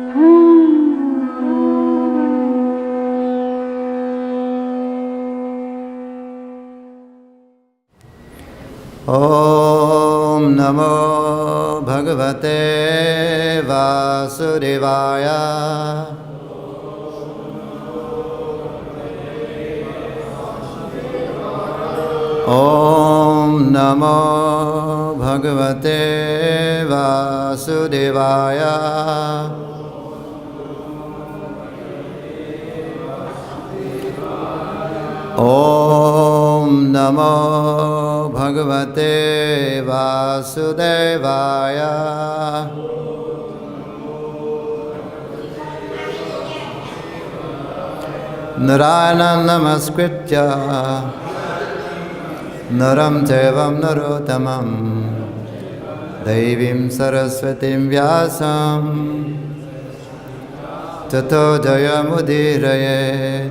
Om Namo Bhagavate Vasudevaya. Om Namo Bhagavate Vasudevaya. Om Namo Bhagavate Vasudevaya. Narayana Namaskritya Naram Devam Narottamam Devim Saraswatim Vyasam Tato Jayamudiraye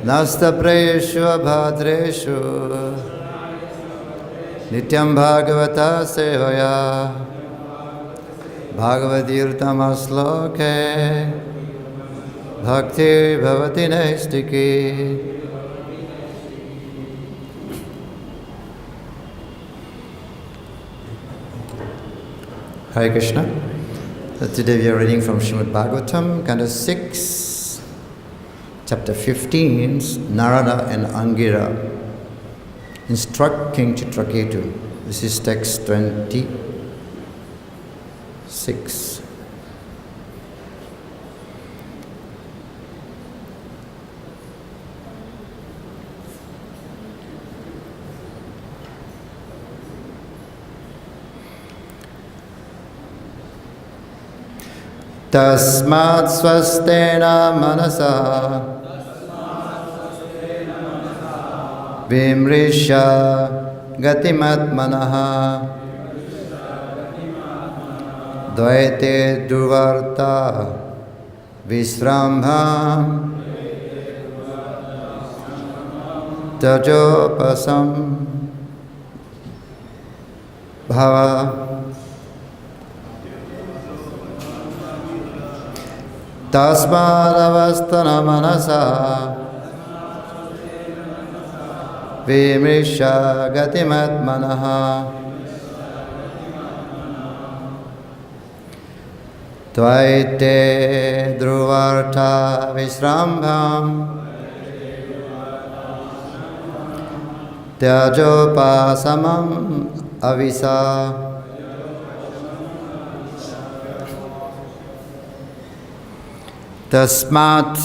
Nasta Prayeshu Abhadreshu Nityam Bhagavata Sevaya Bhagavad-Gita Asloke Bhakti Bhavati Naistiki. Hare Krishna. Today we are reading from Srimad Bhagavatam, Canto 6, Chapter 15, Narada and Angira. Instruct King Chitraketu. This is text 26. Tasmat swastena manasa vimrisha gatimatmanaha dvaite duvarta visrambham tajopasam bhava. Tasmadavastana manasa vimrisha gatimatmanaha tvaite dhruvartha visrambham tyajopasamam avisa. Tasmat,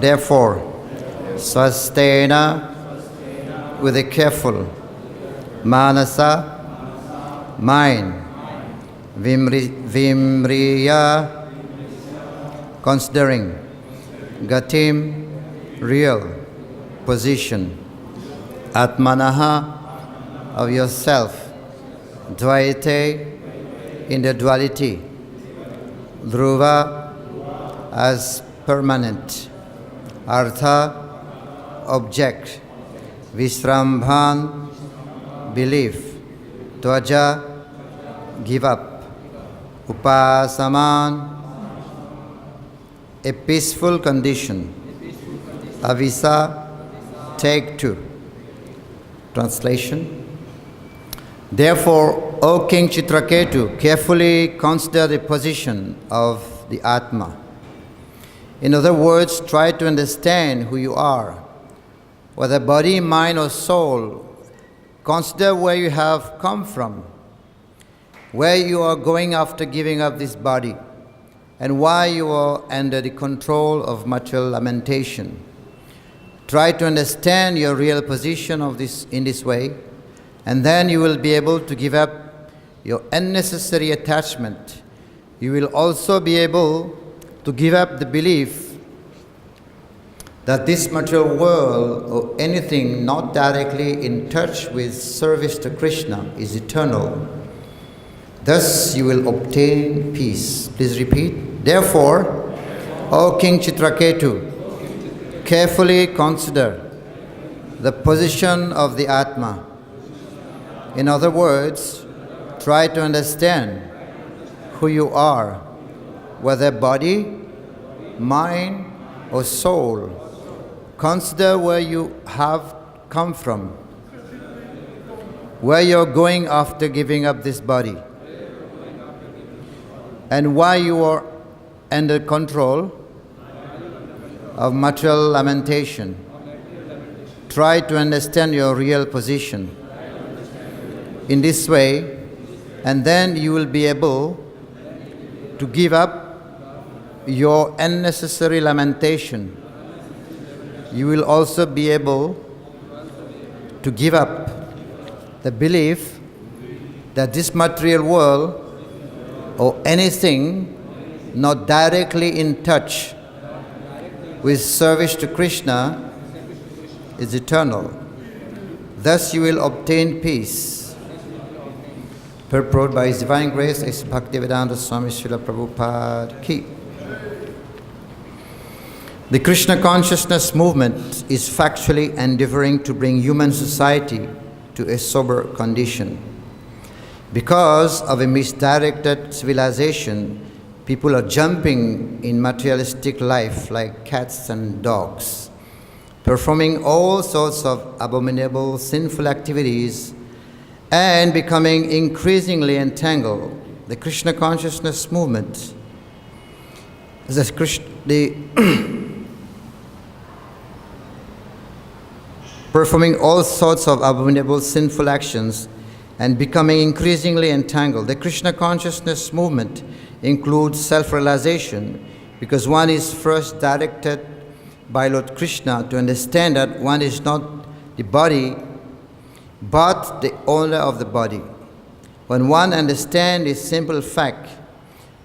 therefore, swastena, with a careful, manasa, mind, vimriya, considering, gatim, real, position, atmanaha, of yourself, dvaite, in the duality, dhruva, as permanent, artha, object, visrambhan, belief, tvaja, give up, upasaman, a peaceful condition, avisa, take to. Translation. Therefore, O King Chitraketu, carefully consider the position of the Atma. In other words, try to understand who you are. Whether body, mind or soul, consider where you have come from, where you are going after giving up this body, and why you are under the control of material lamentation. Try to understand your real position in this way, and then you will be able to give up your unnecessary attachment. You will also be able to give up the belief that this material world or anything not directly in touch with service to Krishna is eternal. Thus you will obtain peace. Please repeat. Therefore, O King Chitraketu, carefully consider the position of the Atma. In other words, try to understand who you are, whether body, mind, or soul. Consider where you have come from, where you're going after giving up this body, and why you are under control of material lamentation. Try to understand your real position in this way, and then you will be able to give up your unnecessary lamentation. You will also be able to give up the belief that this material world or anything not directly in touch with service to Krishna is eternal. Thus you will obtain peace. Purport by His Divine Grace, His Bhakti-Vedanta Swami Srila Prabhupada Ki. The Krishna consciousness movement is factually endeavoring to bring human society to a sober condition. Because of a misdirected civilization, people are jumping in materialistic life like cats and dogs, performing all sorts of abominable, sinful activities and becoming increasingly entangled. The Krishna consciousness movement, performing all sorts of abominable, sinful actions and becoming increasingly entangled. The Krishna consciousness movement includes self-realization, because one is first directed by Lord Krishna to understand that one is not the body, but the owner of the body. When one understands this simple fact,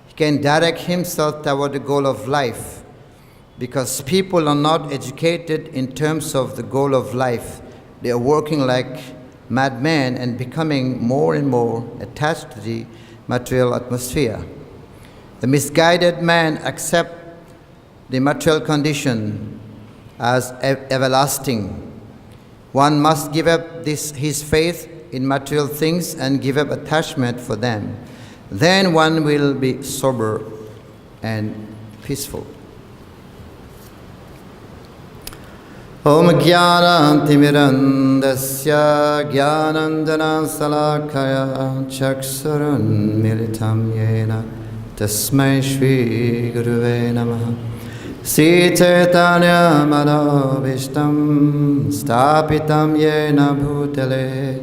he can direct himself toward the goal of life, because people are not educated in terms of the goal of life. They are working like madmen and becoming more and more attached to the material atmosphere. The misguided man accepts the material condition as everlasting. One must give up his faith in material things and give up attachment for them. Then one will be sober and peaceful. Om Jnanam Timirandasya Jnanandana Salakaya Chaksurun Militam Yena Tasmai Shri Guruve Namaha Sri Chaitanya Manobishtam Stapitam Yena Bhutale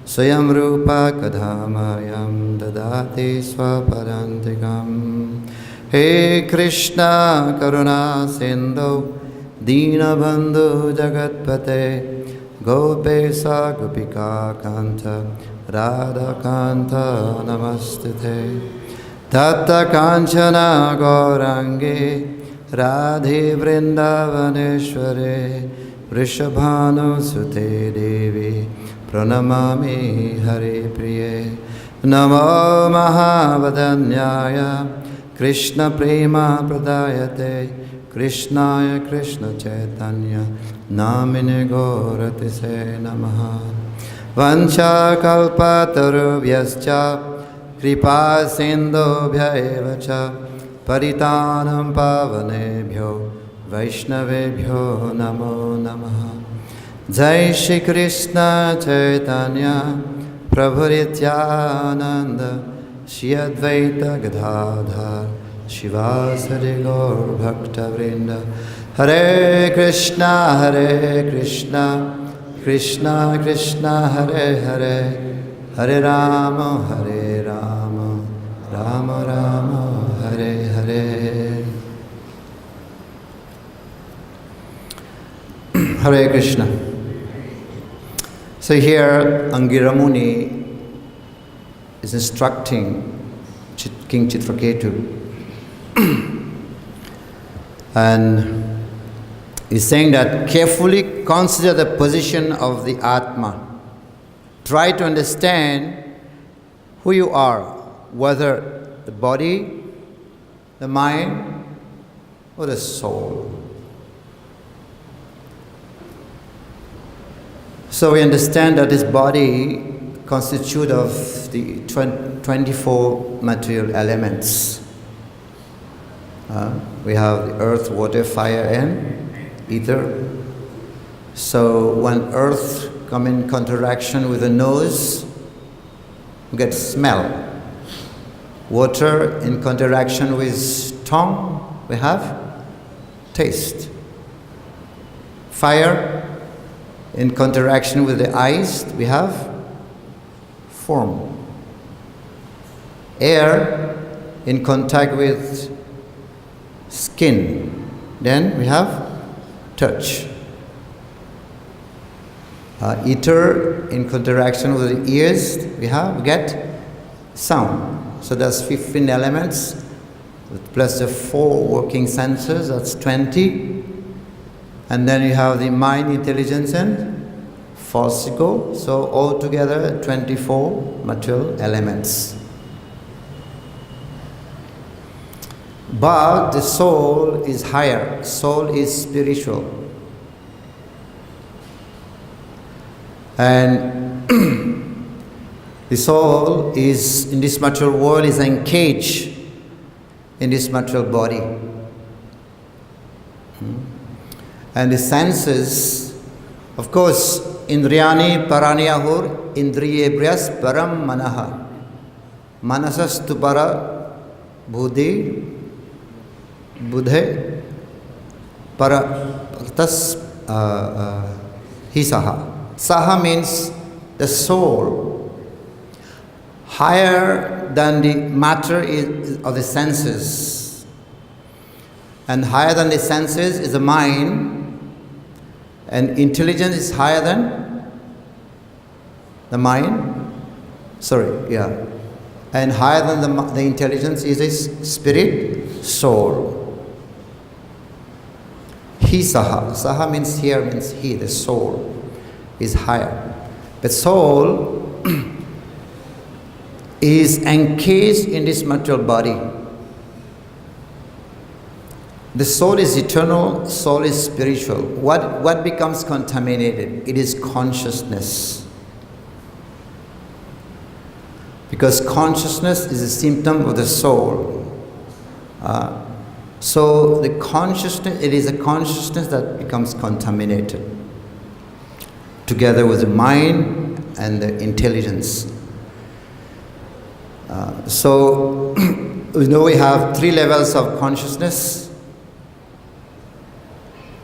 Swayam Rupa Kadhamayam Dadati Swapadantikam He Krishna Karuna Sindhu Deenabandhu Jagatpate Gopesa Gopika Kanta Radha Kanta Namastite Tata Kanchana Gaurangi Radhe Vrindavaneshware Vrishabhanu Sute Devi Pranamami Hare Priye Namo Mahavadanyaya Krishna Prema Pradayate Krishnaya Krishna Chaitanya Namine Gauratise Namaha Vancha Kalpatarubhyascha Kripa Sindhubhya Evacha Paritanam Pavanebhyo Vaishnavebhyo Namo Namaha Jai Shri Krishna Chaitanya Prabhu Nityananda Shri Advaita Gadadhar Shivasari Gaur Bhakta Vrinda Hare Krishna Krishna Krishna Hare Hare Hare Rama Rama Rama Hare Hare. Hare Krishna. So here Angira Muni is instructing King Chitraketu and he's saying that carefully consider the position of the Atma. Try to understand who you are, whether the body, the mind, or the soul. So we understand that this body constitutes of the 24 material elements. We have the earth, water, fire, and ether. So when earth come in interaction with the nose, we get smell. Water in interaction with tongue, we have taste. Fire in interaction with the eyes, we have form. Air in contact with skin, then we have touch. Ether in interaction with the ears, we get sound. So that's 15 elements, plus the 4 working senses, that's 20. And then you have the mind, intelligence, and false ego. So altogether 24 material elements. But the soul is higher, soul is spiritual. And the soul is, in this material world, is encaged in this material body. And the senses, of course, indriyani paranyahur indriyebhyas param manaha. Manasastu para buddhi buddhe para tas hisaha. Saha means the soul. Higher than the matter of the senses. And higher than the senses is the mind. And intelligence is higher than the mind. And higher than the intelligence is the spirit, soul. He saha. Saha means here, means he, the soul is higher. But soul is encased in this material body. The soul is eternal, soul is spiritual. What becomes contaminated? It is consciousness. Because consciousness is a symptom of the soul. So the consciousness, it is a consciousness that becomes contaminated, together with the mind and the intelligence. So we know we have 3 levels of consciousness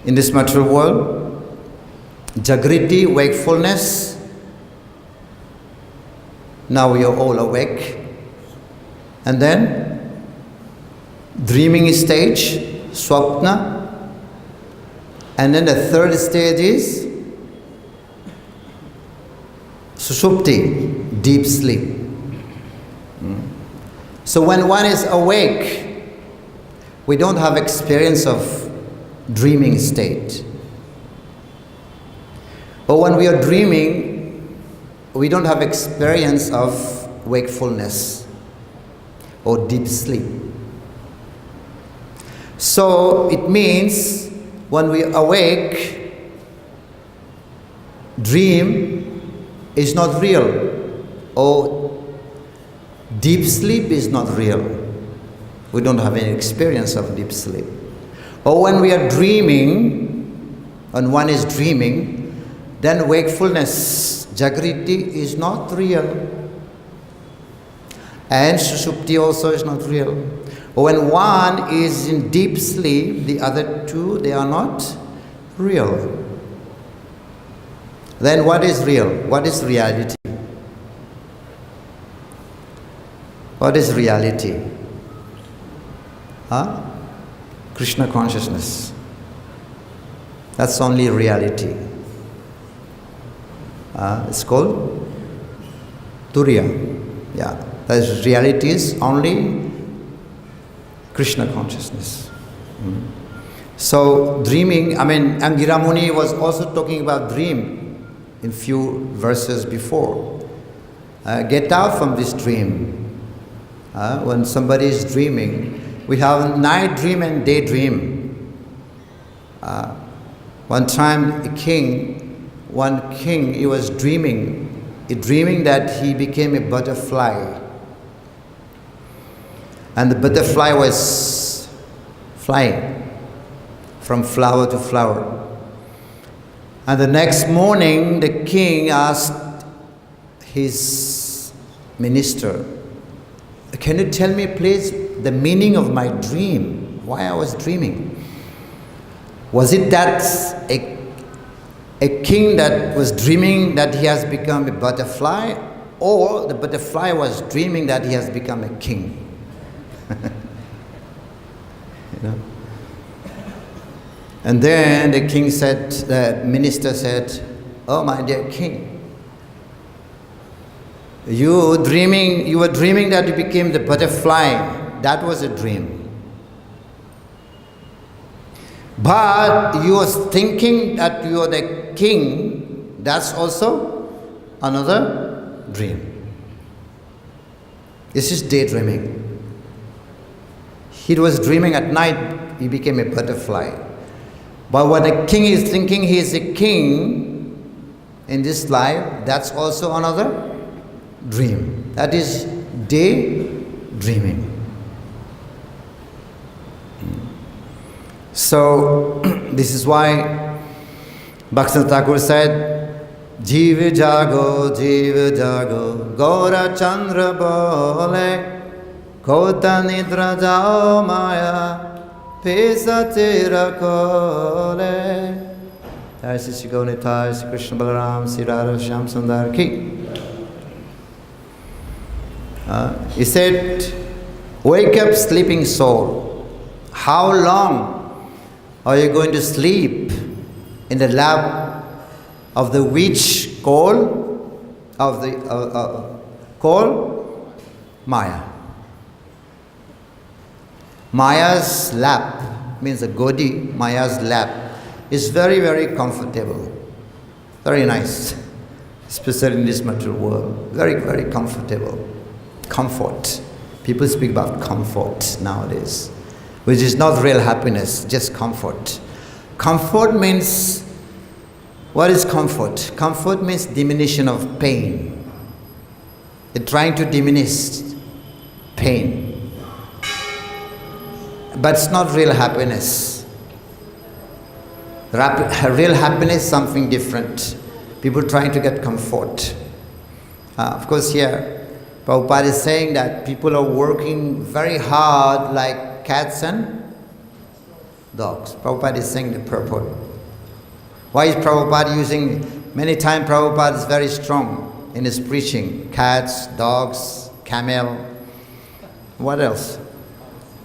in this material world. Jagriti, wakefulness. Now we are all awake. And then dreaming stage, swapna. And then the 3rd stage is sushupti, deep sleep. So when one is awake, we don't have experience of dreaming state. But when we are dreaming, we don't have experience of wakefulness or deep sleep. So it means when we awake, dream is not real, or deep sleep is not real. We don't have any experience of deep sleep. Or when we are dreaming, when one is dreaming, then wakefulness, jagriti, is not real. And sushupti also is not real. Or when one is in deep sleep, the other 2, they are not real. Then what is real? What is reality? What is reality? Krishna consciousness. That's only reality. It's called Turiya. Yeah, that is reality is only Krishna consciousness. So dreaming, Angira Muni was also talking about dream in few verses before. Get out from this dream. When somebody is dreaming, we have night dream and day dream. One time one king, he was dreaming that he became a butterfly. And the butterfly was flying from flower to flower. And the next morning, the king asked his minister, "Can you tell me, please, the meaning of my dream? Why I was dreaming? Was it that a king that was dreaming that he has become a butterfly, or the butterfly was dreaming that he has become a king?" You know? And then the king said, the minister said, "Oh, my dear king, you were dreaming that you became the butterfly. That was a dream. But you were thinking that you are the king. That's also another dream. This is daydreaming. He was dreaming at night, he became a butterfly. But what the king is thinking, he is a king in this life, that's also another dream. That is daydreaming. So, this is why Bhaktivinoda Thakur said, "Jeev jago, Gaura Chandra bole, Kota nidra jao maya, Pesa tera kole." Jai Sri Gaurnitai, Sri Krishna Balaram, Sri Radha Shyam Sundara ki. He said, "Wake up, sleeping soul. How long are you going to sleep in the lap of the witch called Maya?" Maya's lap means a godi. Maya's lap is very, very comfortable, very nice, especially in this material world. Very, very comfortable. Comfort. People speak about comfort nowadays, which is not real happiness, just comfort. Comfort means, what is comfort? Comfort means diminution of pain. They're trying to diminish pain. But it's not real happiness. Real happiness is something different. People trying to get comfort. Of course, here, Prabhupada is saying that people are working very hard like cats and dogs. Prabhupada is saying the purport. Why is Prabhupada using, many times Prabhupada is very strong in his preaching. Cats, dogs, camel, what else?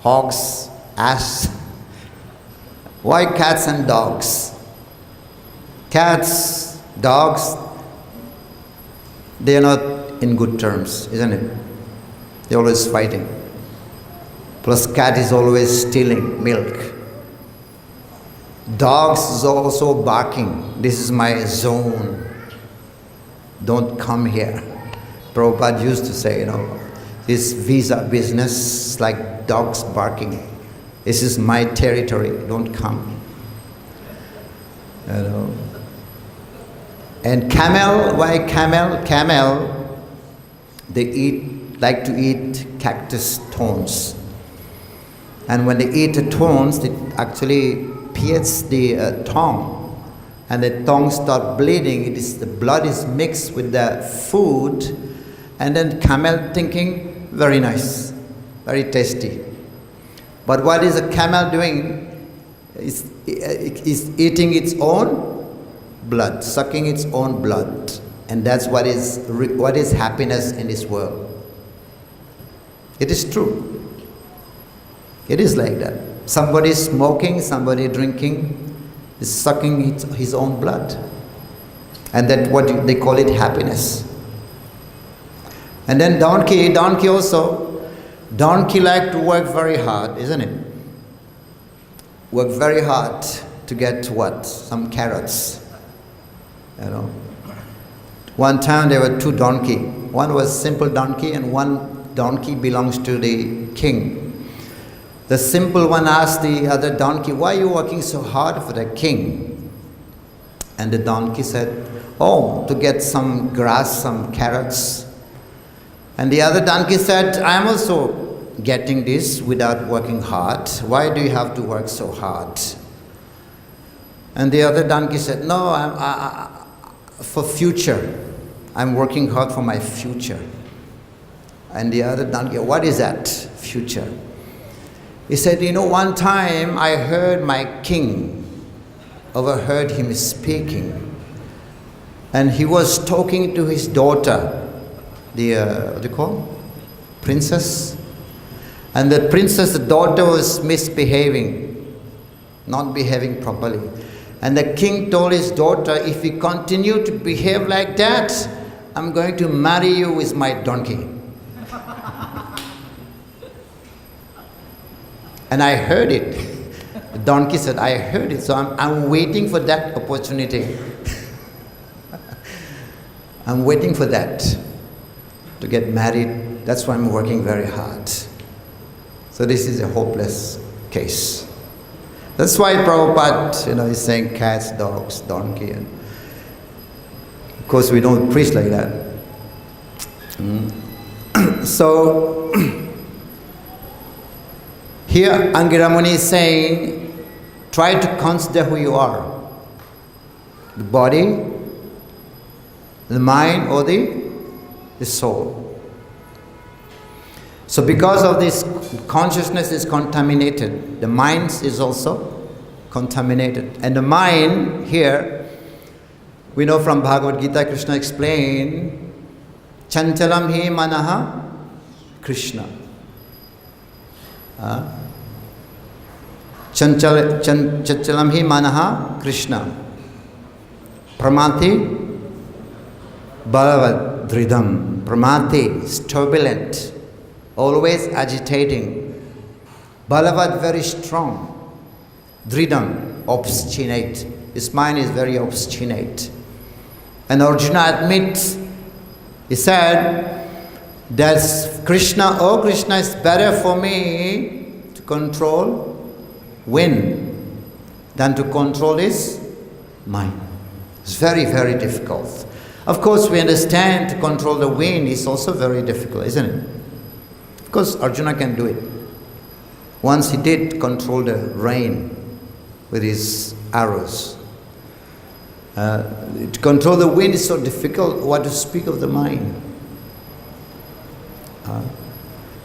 Hogs, ass. Why cats and dogs? Cats, dogs, they are not in good terms, isn't it? They're always fighting. Plus cat is always stealing milk. Dogs is also barking. "This is my zone. Don't come here." Prabhupada used to say, this visa business like dogs barking. "This is my territory. Don't come." And camel, why camel? Camel, they like to eat cactus thorns. And when they eat the thorns, it actually pierces the tongue, and the tongue starts bleeding. The blood is mixed with the food, and then camel thinking, very nice, very tasty. But what is a camel doing? Is eating its own blood, sucking its own blood, and that's what is happiness in this world. It is true. It is like that. Somebody is smoking, somebody drinking, is sucking his own blood. And that's what they call it happiness. And then donkey also. Donkey like to work very hard, isn't it? Work very hard to get what? Some carrots. One time there were two donkey. One was simple donkey and one donkey belongs to the king. The simple one asked the other donkey, "Why are you working so hard for the king?" And the donkey said, "Oh, to get some grass, some carrots." And the other donkey said, "I am also getting this without working hard. Why do you have to work so hard? And the other donkey said, no, for future. I'm working hard for my future. And the other donkey, what is that, future? He said, one time I heard my king, overheard him speaking. And he was talking to his daughter, the, what do you call? Princess. And the princess' daughter was misbehaving, not behaving properly. And the king told his daughter, if you continue to behave like that, I'm going to marry you with my donkey. And I heard it. The donkey said, I heard it, so I'm waiting for that opportunity. I'm waiting for that, to get married. That's why I'm working very hard. So this is a hopeless case. That's why Prabhupada, is saying cats, dogs, donkey. And of course, we don't preach like that. So, here Angira Muni is saying, try to consider who you are. The body, the mind, or the soul. So because of this, consciousness is contaminated. The mind is also contaminated. And the mind here, we know from Bhagavad-Gita, Krishna explained, Chanchalam hi manaha Krishna. Chanchalam hi manaha Krishna. Pramati Bhagavad-Dridam. Pramati is turbulent, always agitating. Balavad, very strong. Dridam, obstinate. His mind is very obstinate. And Arjuna admits, he said, that Krishna is better for me to control wind than to control his mind. It's very, very difficult. Of course, we understand to control the wind is also very difficult, isn't it? Of course, Arjuna can do it. Once he did control the rain with his arrows. To control the wind is so difficult, what to speak of the mind.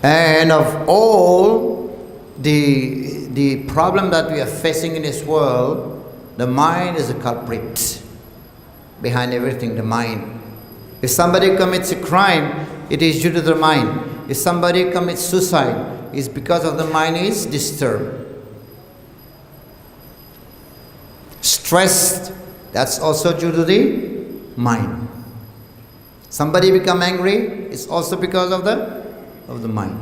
And of all the problem that we are facing in this world, the mind is a culprit. Behind everything, the mind. If somebody commits a crime, it is due to the mind. If somebody commits suicide, it's because of the mind is disturbed. Stressed, that's also due to the mind. Somebody become angry, it's also because of the mind.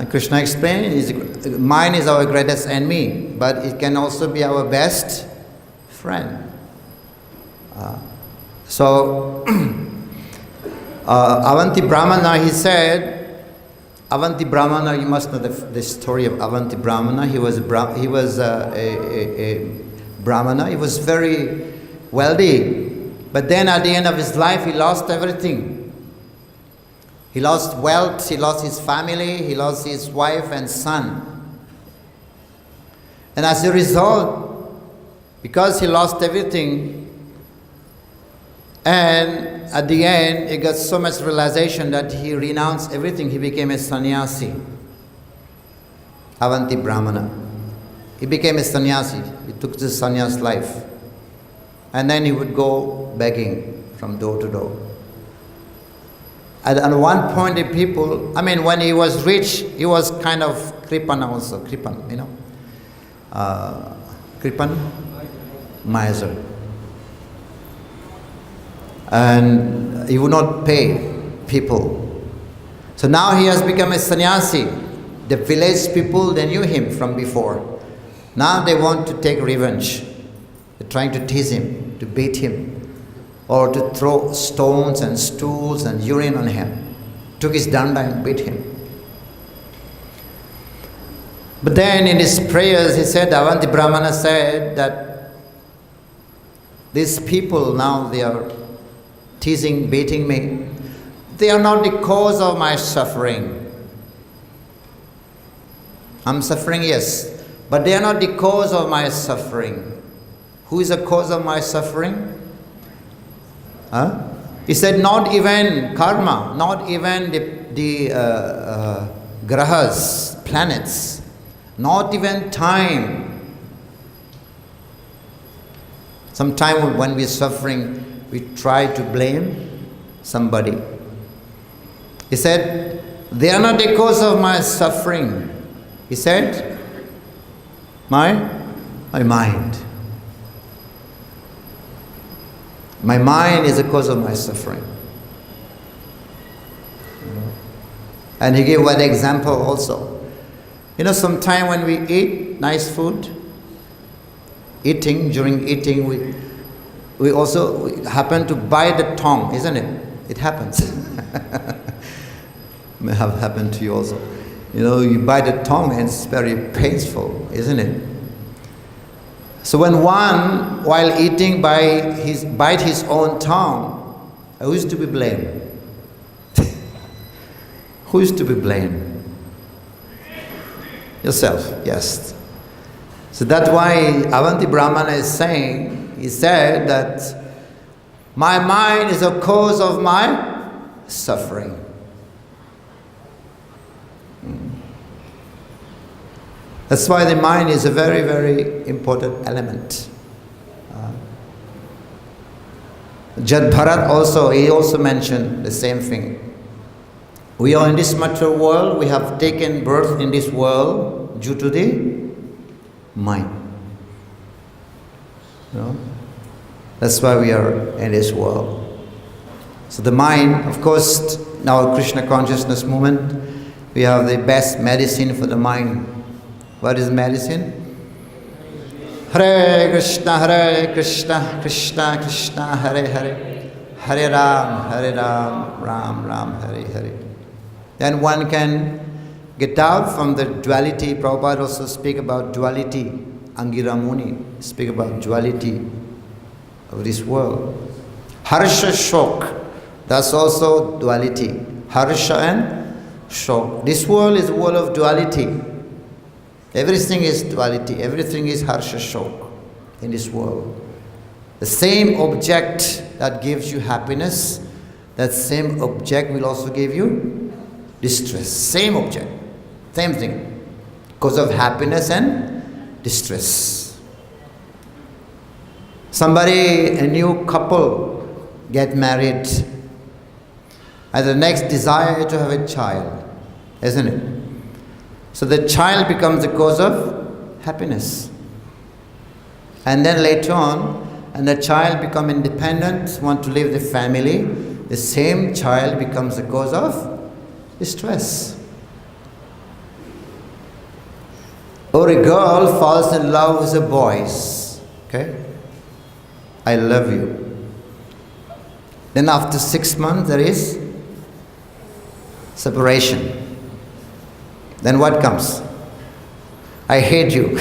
Krishna explained, mind is our greatest enemy, but it can also be our best friend. Avanti Brahmana, he said, Avanti Brahmana, you must know the story of Avanti Brahmana. He was a Brahmana. He was very wealthy, but then at the end of his life, he lost everything. He lost wealth, he lost his family, he lost his wife and son. And as a result, because he lost everything, and at the end, he got so much realization that he renounced everything. He became a sannyasi. Avanti Brahmana. He became a sannyasi. He took the sannyas life. And then he would go begging from door to door. At one point, the people, when he was rich, he was kind of kripan also. Kripan, Kripan? Miser. And he would not pay people. So now he has become a sannyasi. The village people, they knew him from before. Now they want to take revenge. They're trying to tease him, to beat him, or to throw stones and stools and urine on him. Took his danda and beat him. But then in his prayers, he said, Avanti Brahmana said that these people now, they are teasing, beating me. They are not the cause of my suffering. I'm suffering, yes. But they are not the cause of my suffering. Who is the cause of my suffering? Huh? He said, not even karma, not even the grahas, planets, not even time. Sometimes when we're suffering, we try to blame somebody. He said, they are not the cause of my suffering. He said, my mind. My mind is the cause of my suffering. And he gave one example also. Sometime when we eat nice food, during eating, we also happen to bite the tongue, isn't it? It happens. May have happened to you also. You bite the tongue and it's very painful, isn't it? So when one, while eating, bite his own tongue, who is to be blamed? Who is to be blamed? Yourself, yes. So that's why Avanti Brahmana is saying, he said that my mind is a cause of my suffering. That's why the mind is a very, very important element. Jad Bharat also, he also mentioned the same thing. We are in this material world, we have taken birth in this world due to the mind. That's why we are in this world. So the mind, of course, in our Krishna consciousness movement, we have the best medicine for the mind. What is medicine? Hare Krishna, Krishna Krishna, Hare Hare, Hare Ram, Ram Ram, Hare Hare. Then one can get out from the duality. Prabhupada also speak about duality. Angira Muni speak about duality of this world. Harsha Shok, that's also duality. Harsha and Shok. This world is a world of duality. Everything is duality. Everything is Harsha Shok in this world. The same object that gives you happiness, that same object will also give you distress. Same object, same thing. Cause of happiness and distress. A new couple get married, and the next desire to have a child, isn't it? So the child becomes the cause of happiness. And then later on, and the child becomes independent, want to leave the family, the same child becomes the cause of distress. Or a girl falls in love with a boy. Okay? I love you. Then after 6 months there is separation. Then what comes? I hate you.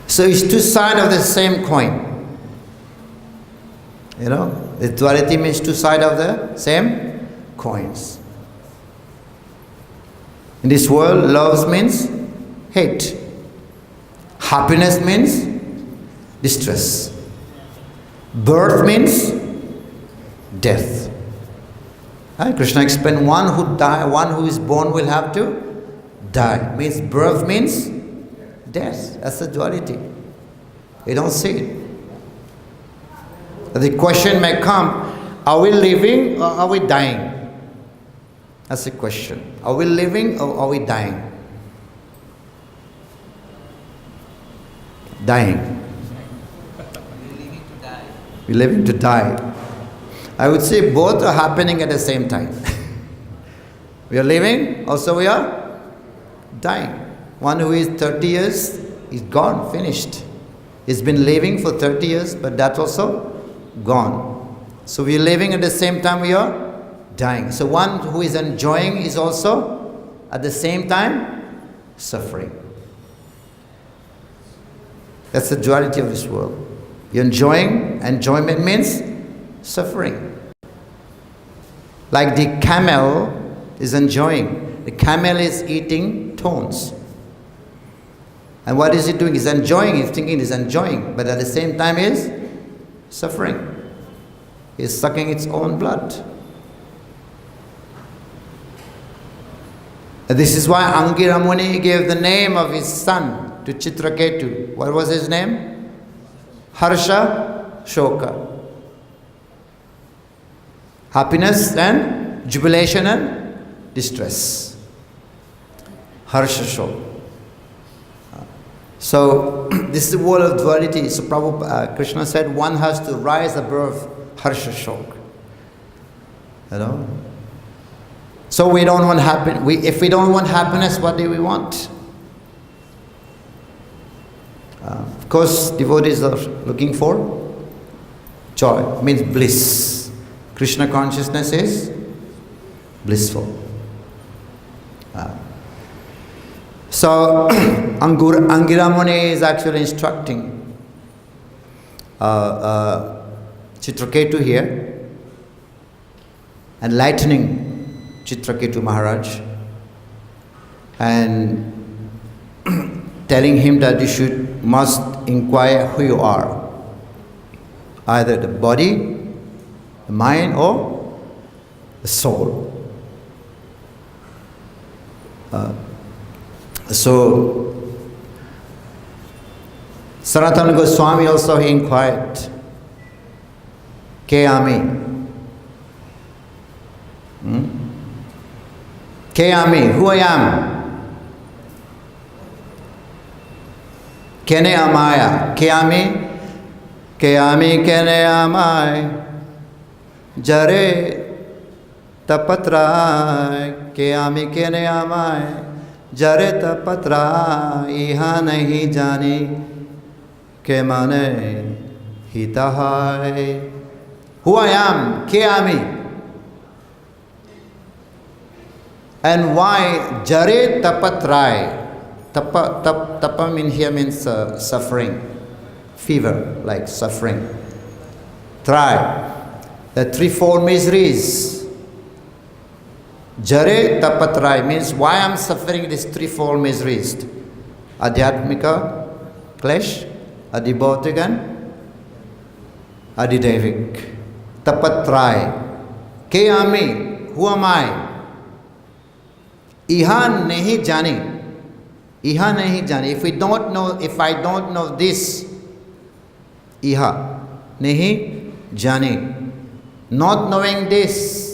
So it's two sides of the same coin. The duality means two sides of the same coins. In this world, love means hate. Happiness means distress. Birth means death. Krishna explained, one who is born will have to die. Means birth means death. That's the duality. We don't see it. The question may come, are we living or are we dying? That's the question. Are we living or are we dying? Dying. We're living to die. I would say both are happening at the same time. We are living, also we are dying. One who is 30 years is gone, finished. He's been living for 30 years, but that's also gone. So we are living at the same time we are dying. So one who is enjoying is also at the same time suffering. That's the duality of this world. You're enjoying, enjoyment means suffering. Like the camel is enjoying. The camel is eating thorns. And what is he doing? He's enjoying, he's thinking he's enjoying, but at the same time he's suffering. He's sucking its own blood. And this is why Angira Muni gave the name of his son to Chitraketu. What was his name? Harsha Shoka. Happiness and jubilation and distress. Harsha Shoka. So this is the world of duality. So Prabhupada, Krishna said one has to rise above Harsha Shoka. You know? So we don't want if we don't want happiness, what do we want? Of course, devotees are looking for joy. It means bliss. Krishna consciousness is blissful. So Angira Muni is actually instructing Chitraketu here, enlightening Chitraketu Maharaj, and telling him that you must inquire who you are, either the body, the mind, or the soul. So Sanatana Goswami also he inquired, Ke Ami? Ke Ami, who I am? Kene Amaya? Ke Ami? Ke Ami Kene Amai? Jare Tapatrai? Ke Ami Kene Amai? Jare Tapatrai? Iha nahi jani ke mane hitahai. Who I am? Ke Ami? And why Jare Tapatrai? Tapa here means suffering, fever, like suffering. Try, the threefold miseries. Jare Tapatrai means why I'm suffering these threefold miseries. Adhyatmika, Klesh, Adibhautik and Adidevik. Tapatrai. Ke Ami? Who am I? Iha nahi jani. Iha nahi jani. If I don't know this, iha nahi jani. Not knowing this,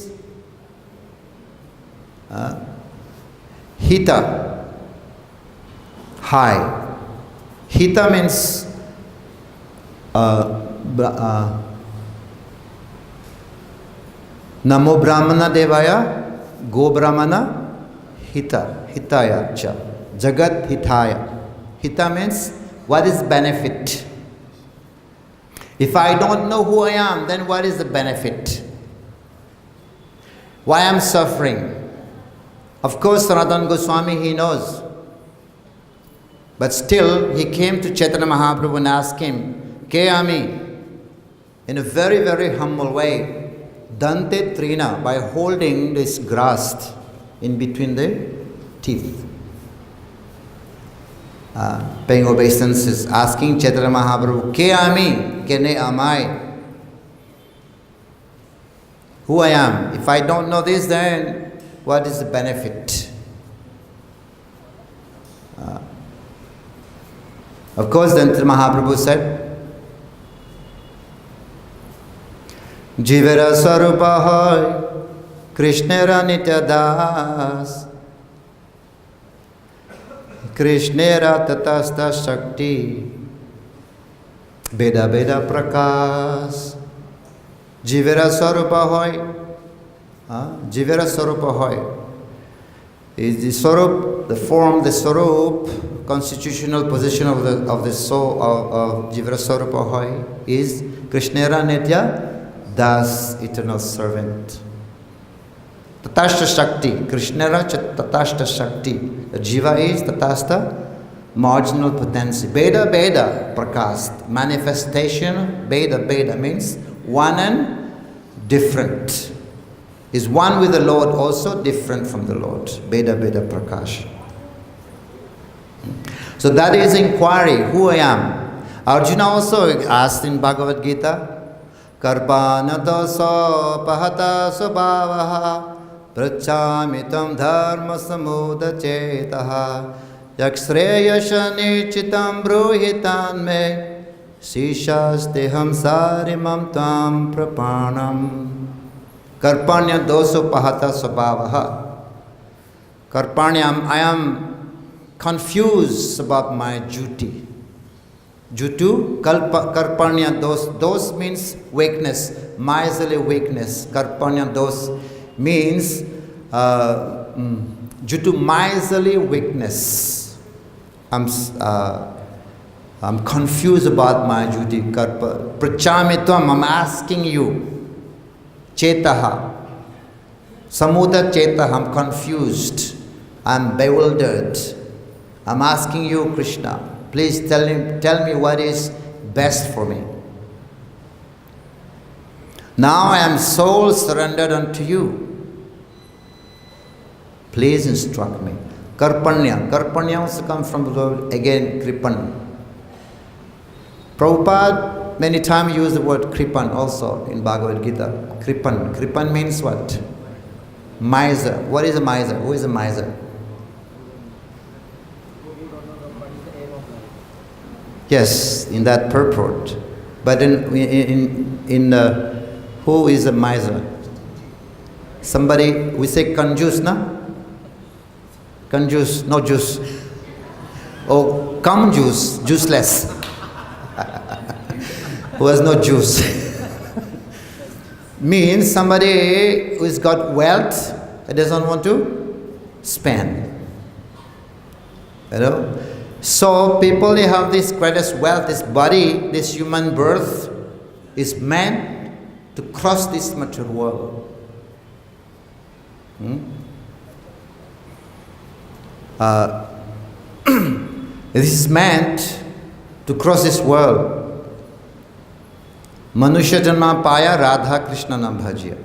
hita, high. Hita means Namo Brahmana Devaya, Go Brahmana Hita, Hitaya cha, Jagat Hitaya. Hita means what is benefit? If I don't know who I am, then what is the benefit? Why I'm suffering? Of course, Sanatana Goswami, he knows. But still, he came to Chaitanya Mahaprabhu and asked him, Ke Ami? In a very, very humble way, Dante Trina, by holding this grass in between the teeth. Paying obeisance is asking Chaitanya Mahaprabhu, Ke Ami? Kene Amai? Who I am? If I don't know this, then what is the benefit? Of course, then Mahaprabhu said, Jivera Sarupa Hoy, Krishnera Nitya Das, Krishnera Tatasta Shakti, Beda Beda Prakas, Jivera Sarupa Hoy, Jivera Sarupa Hoy is the Sarup, the form, the Sarup, constitutional position of the soul of Jivera Sarupa Hoy is Krishnera Nitya Das, eternal servant. Tatashta Shakti, Krishnera Tatashta Shakti. The Jiva is Tatashta, marginal potency. Beda Beda Prakast, manifestation. Beda Beda means one and different. Is one with the Lord, also different from the Lord. Beda Beda Prakash. So that is inquiry, who I am. Arjuna also asked in Bhagavad-Gita, Karpana dosa pahata subhavaha prachamitam dharma samuda chetaha yakshreya nichitam bruhitan me sishasteham sarimam tam prapanam. Karpanya dosa pahata subhavaha. Karpanya, I am confused about my duty. Jutu, karpanya dos. Dos means weakness, miserly weakness. Karpanya dos means jutu miserly weakness. I'm confused about my duty. Prachamitam, I'm asking you. Chetaha. Samuda chetaha, I'm confused. I'm bewildered. I'm asking you, Krishna. Please tell me what is best for me. Now I am soul surrendered unto you. Please instruct me. Karpanya. Karpanya also comes from the word again kripan. Prabhupada many times used the word kripan also in Bhagavad-Gita. Kripan. Kripan means what? Miser. What is a miser? Who is a miser? Yes, in that purport. But who is a miser? Somebody, we say kanjus, na? Kanjus, no juice. Oh, come juice, juiceless. Who has no juice. Means somebody who's got wealth and doesn't want to spend. You know? So people, they have this greatest wealth, this body, this human birth is meant to cross this material world. This is meant to cross this world. Manusya janma paya radha krishna nam bhajya.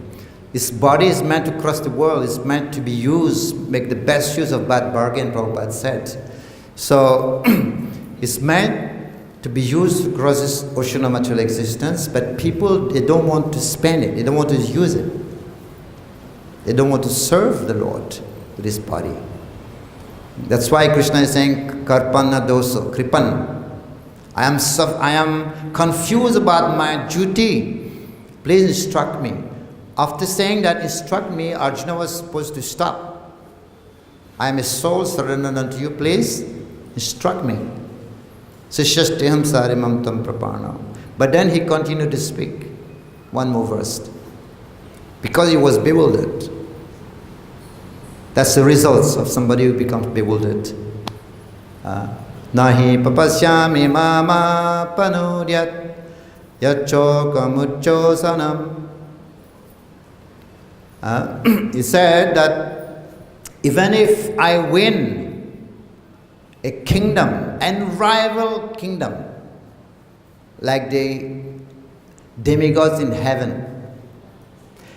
This body is meant to cross the world, it's meant to be used, make the best use of that bargain, Prabhupada said. So, it's meant to be used to cross this ocean of material existence, but people, they don't want to spend it, they don't want to use it. They don't want to serve the Lord with this body. That's why Krishna is saying, Karpana doso, kripan. I am confused about my duty. Please instruct me. After saying that, instruct me, Arjuna was supposed to stop. I am a soul surrendered unto you, please instruct me. Sishasteham sarimam tam prapanam. But then he continued to speak. One more verse. Because he was bewildered. That's the results of somebody who becomes bewildered. Nahi papasyami mama panudyat yachokamucho sanam. He said that even if I win a kingdom, unrivaled kingdom, like the demigods in heaven,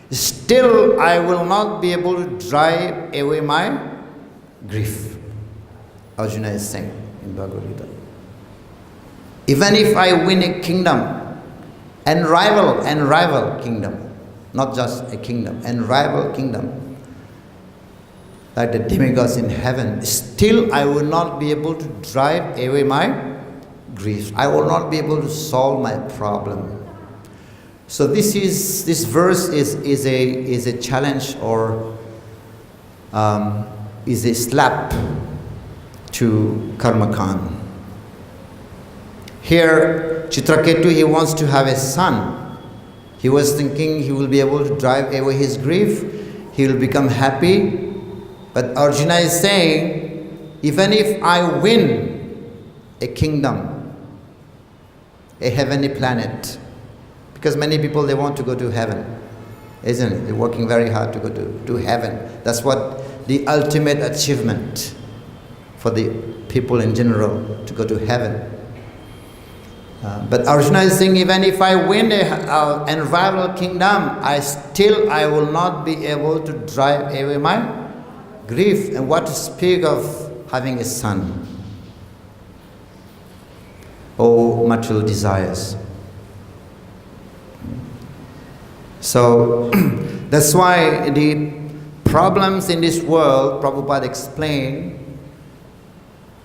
still I will not be able to drive away my grief. Arjuna is saying in Bhagavad-Gita. Even if I win a kingdom, unrivaled kingdom, not just a kingdom, unrivaled kingdom, like the demigods in heaven, still I will not be able to drive away my grief. I will not be able to solve my problem. So this verse is a challenge, or is a slap to Karmakan. Here, Chitraketu, he wants to have a son. He was thinking he will be able to drive away his grief, he will become happy. But Arjuna is saying, even if I win a kingdom, a heavenly planet, because many people, they want to go to heaven, isn't it? They're working very hard to go to heaven. That's what the ultimate achievement for the people in general, to go to heaven. But Arjuna is saying, even if I win an unrivaled kingdom, I will not be able to drive away my grief. And what to speak of having a son. or material desires. So that's why the problems in this world, Prabhupada explained,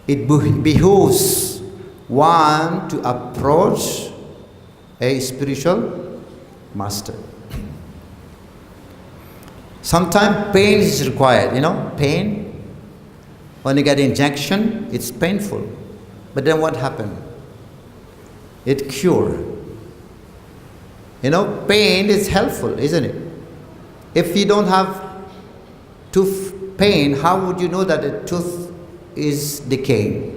it behooves one to approach a spiritual master. Sometimes pain is required, pain. When you get injection, it's painful. But then what happened? It cures. Pain is helpful, isn't it? If you don't have tooth pain, how would you know that the tooth is decaying?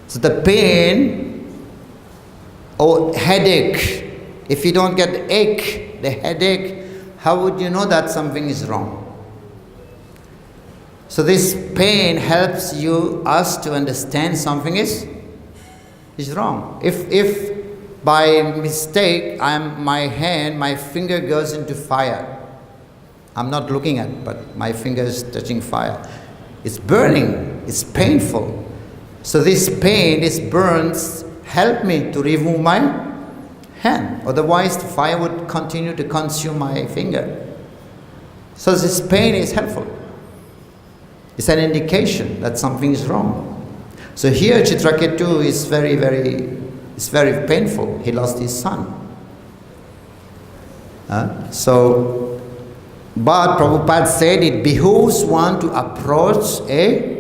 So the pain or headache, if you don't get the ache, the headache, how would you know that something is wrong? So this pain helps us to understand something is wrong. If by mistake my finger goes into fire, I'm not looking at it, but my finger is touching fire. It's burning, it's painful. So this pain, this burns, help me to remove my hand. Otherwise the fire would continue to consume my finger. So this pain is helpful. It's an indication that something is wrong. So here Chitraketu is very painful. He lost his son. But Prabhupada said it behooves one to approach a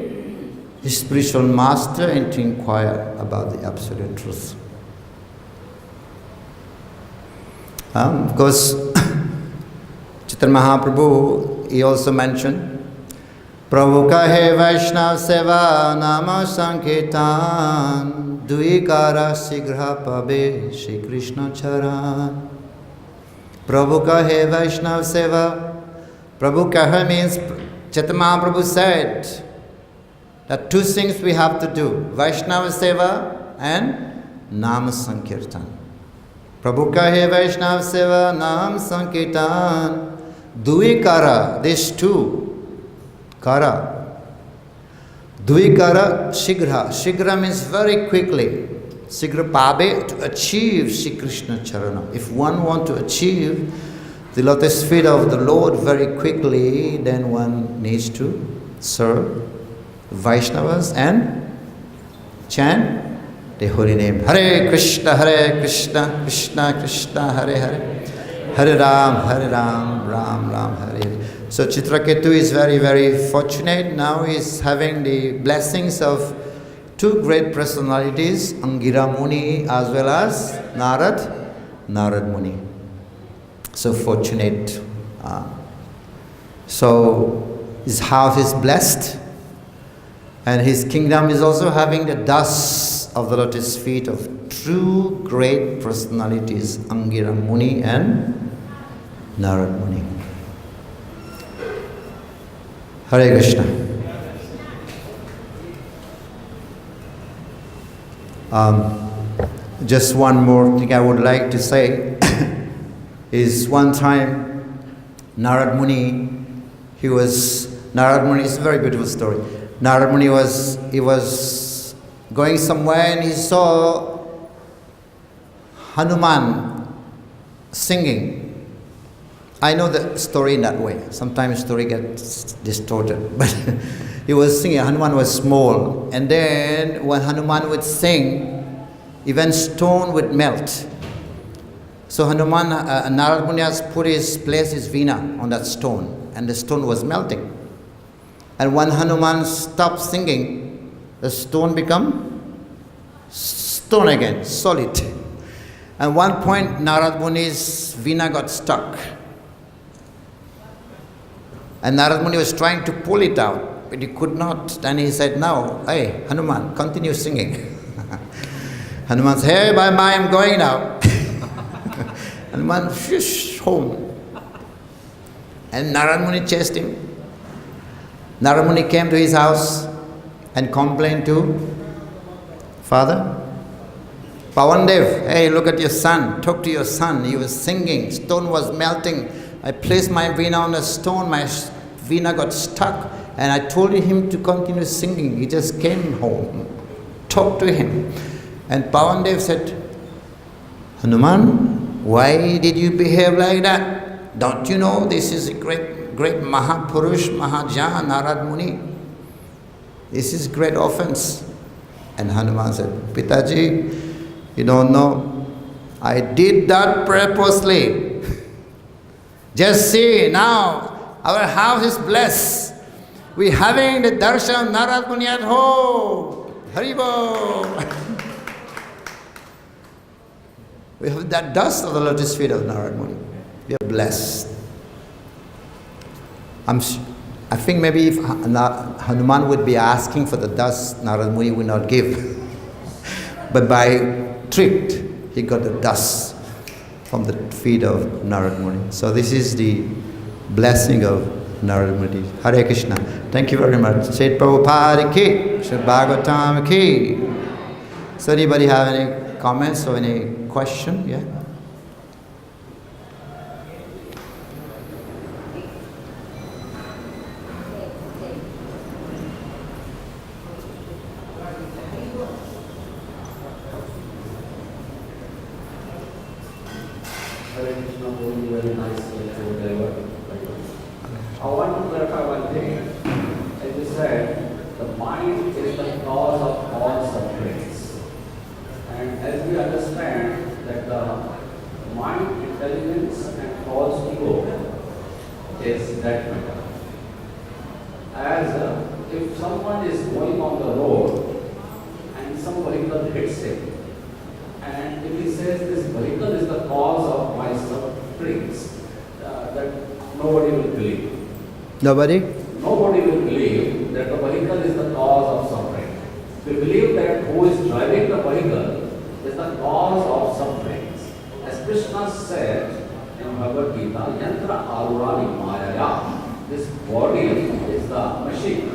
spiritual master and to inquire about the absolute truth. Of course, Chaitanya Mahaprabhu, he also mentioned, Prabhu kahe Vaishnav seva nama sankirtan duikara sigra pabe Shri Krishna charan. Prabhu kahe Vaishnav seva. Prabhu kahe means, Chaitanya Mahaprabhu said that two things we have to do, Vaishnava seva and Nama Sankirtan. Prabhu kahe Vaishnava seva Nam Sankirtan duikara, these two, Kara. Duikara Shigra. Shigra means very quickly. Shigra Pabe, to achieve Shri Krishna Charana. If one wants to achieve the lotus feet of the Lord very quickly, then one needs to serve Vaishnavas and chant the holy name. Hare Krishna, Krishna Krishna, Hare Hare. Hare Ram, Ram Ram, Hare Hare. So Chitraketu is very fortunate. Now he is having the blessings of two great personalities, Angira Muni as well as Narad Muni. So fortunate. So his house is blessed, and his kingdom is also having the dust of the lotus feet of two great personalities, Angira Muni and Narad Muni. Hare Krishna. Just one more thing I would like to say is one time Narad Muni, Narad Muni is a very beautiful story. Narad Muni was going somewhere and he saw Hanuman singing. I know the story in that way. Sometimes story gets distorted. But he was singing. Hanuman was small. And then when Hanuman would sing, even stone would melt. So Narad Muni has placed his veena on that stone. And the stone was melting. And when Hanuman stopped singing, the stone become stone again, solid. At one point, Narad Muni's veena got stuck. And Narad Muni was trying to pull it out, but he could not. Then he said, "Now, hey, Hanuman, continue singing." Hanuman said, "Hey, bye, I'm going now." Hanuman, shush, home. And Narad Muni chased him. Narad Muni came to his house and complained to father. Pavandev, hey, look at your son. Talk to your son. He was singing. Stone was melting. I placed my veena on the stone. My veena got stuck. And I told him to continue singing. He just came home. Talk to him. And Pavandev said, Hanuman, why did you behave like that? Don't you know this is a great Mahapurush, Mahajan, Narad Muni? This is great offense. And Hanuman said, Pitaji, you don't know, I did that purposely. Just see, now our house is blessed. We're having the darshan of Narad Muni at home. Haribo. We have that dust of the lotus feet of Narad Muni. We are blessed. I think maybe if Hanuman would be asking for the dust, Narad Muni would not give. But by trick, he got the dust from the feet of Narad Muni. So this is the blessing of Narad Muni. Hare Krishna. Thank you very much. Sri Prabhupada ki, Sri Bhagavatam ki. So anybody have any comments or any question? Yeah? Very nice delivered. I want to clarify one thing. As you said, the mind is the cause of all sufferings. And as we understand that the mind, intelligence and false ego is that matter. As if someone is going on the road and some vehicle hits him, and if he says this vehicle is the cause of my sufferings, that nobody will believe. Nobody? Nobody will believe that the vehicle is the cause of suffering. We believe that who is driving the vehicle is the cause of sufferings. As Krishna said in Bhagavad-Gita, Yantra Arurani Mayaya, this body is the machine.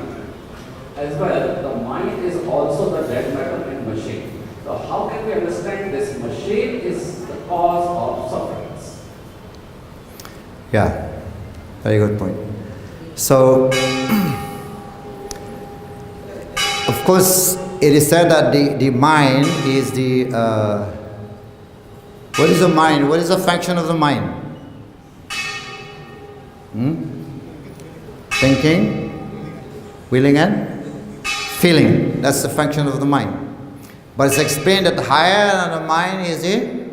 As well, the mind is also the dead matter in machine. So how can we understand this machine is the cause of sufferings? Yeah, very good point. So, of course, it is said that the mind is the, what is the mind? What is the function of the mind? Thinking, willing and feeling. That's the function of the mind. But it's explained that higher than the mind is the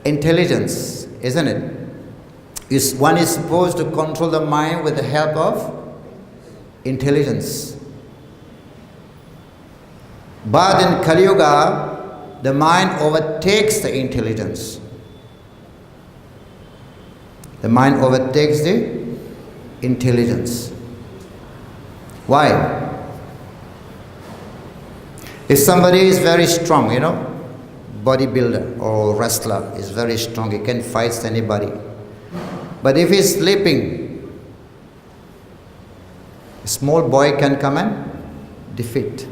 intelligence, isn't it? One is supposed to control the mind with the help of intelligence. But in Kali Yuga, the mind overtakes the intelligence. The mind overtakes the intelligence. Why? If somebody is very strong, bodybuilder or wrestler is very strong, he can fight anybody. But if he's sleeping, a small boy can come and defeat.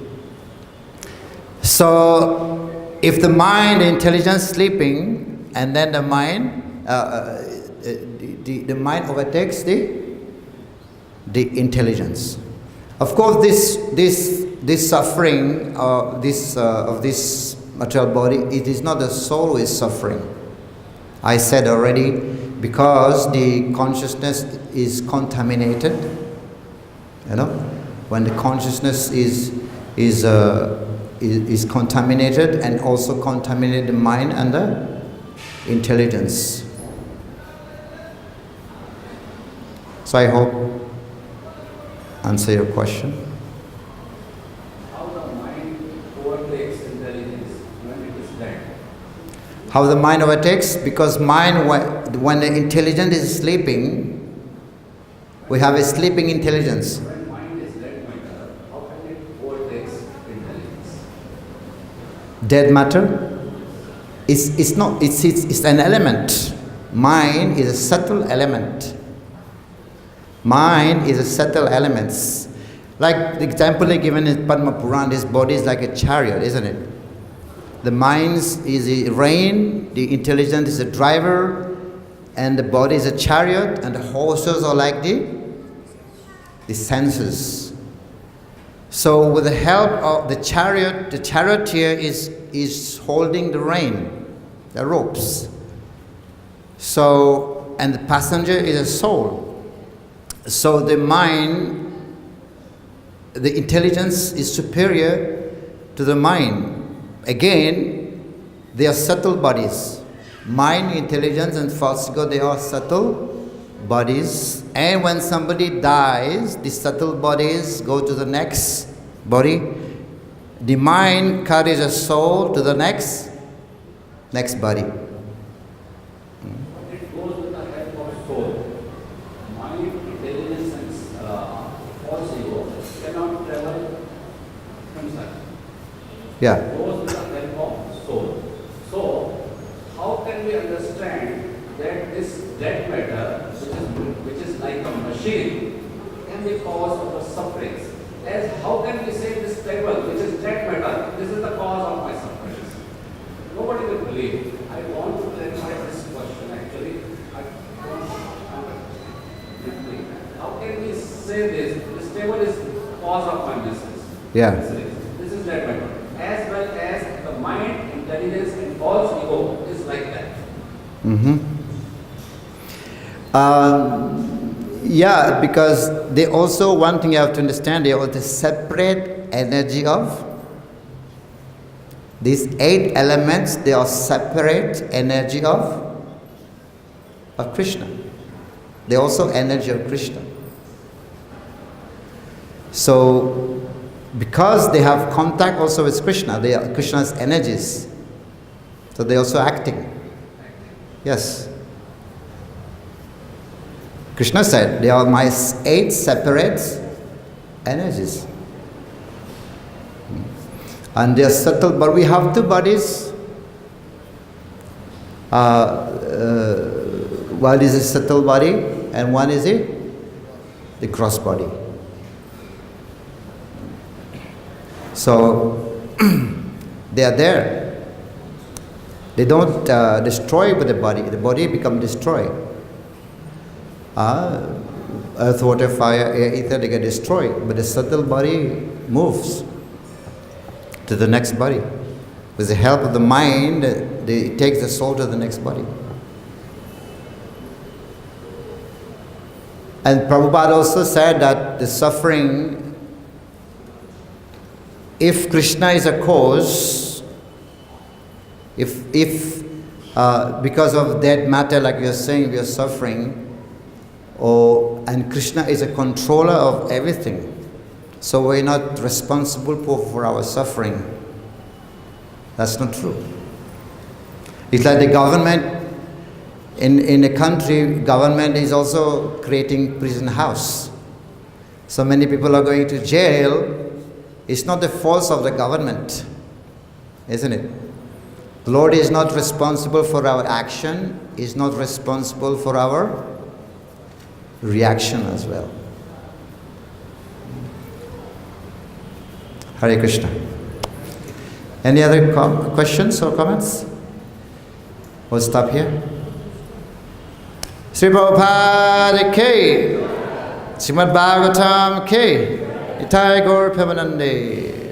So, if the mind, the intelligence sleeping, and then the mind, the mind overtakes the intelligence. Of course, this suffering of this material body, it is not the soul who is suffering. I said already, because the consciousness is contaminated. When the consciousness is contaminated, and also contaminate the mind and the intelligence. So I hope answer your question. How the mind overtakes intelligence when it is dead? How the mind overtakes? Because mind, when the intelligence is sleeping, we have a sleeping intelligence. When mind is dead matter, how can it overtakes intelligence? Dead matter? It's an element. Mind is a subtle element. Mind is a subtle element. Like the example given in Padma Puran, this body is like a chariot, isn't it? The mind is a rein, the intelligence is a driver, and the body is a chariot, and the horses are like the senses. So with the help of the charioteer is holding the rein, the ropes. So, and the passenger is a soul. So the mind, the intelligence is superior to the mind. Again, they are subtle bodies. Mind, intelligence, and false ego, they are subtle bodies. And when somebody dies, the subtle bodies go to the next body. The mind carries a soul to the next body. It goes with the help of soul. Mind, intelligence, and false ego cannot travel himself. Yeah. It goes with the help of soul. So, how can we understand that this dead matter, which is like a machine, can be cause of the sufferings? As how can we say this table, which is dead matter, this is the cause of my sufferings? Nobody will believe. I want to clarify this question actually. How can we say this table is cause of my business? Yeah. This is dead matter. As well as the mind, intelligence, and false ego is like that. Yeah, because they also, one thing you have to understand, they are the separate energy of these 8 elements. They are separate energy of Krishna. They are also energy of Krishna. So, because they have contact also with Krishna, they are Krishna's energies. So they are also acting. Yes. Krishna said, they are my 8 separate energies. And they are subtle, but we have 2 bodies. One is a subtle body, and one is the gross body. So, they are there. They don't destroy with the body becomes destroyed. Earth, water, fire, air, ether, they get destroyed. But the subtle body moves to the next body. With the help of the mind, it takes the soul to the next body. And Prabhupada also said that the suffering, if Krishna is a cause, if because of dead matter, like you are saying, we are suffering, and Krishna is a controller of everything, so we're not responsible for our suffering. That's not true. It's like the government, in a country, government is also creating prison house. So many people are going to jail. It's not the fault of the government, isn't it? The Lord is not responsible for our action, is not responsible for our reaction as well. Hare Krishna. Any other questions or comments? We'll stop here. Sri Prabhupada Ki, Srimad Bhagavatam Ki, Nitai Gaur Premanande.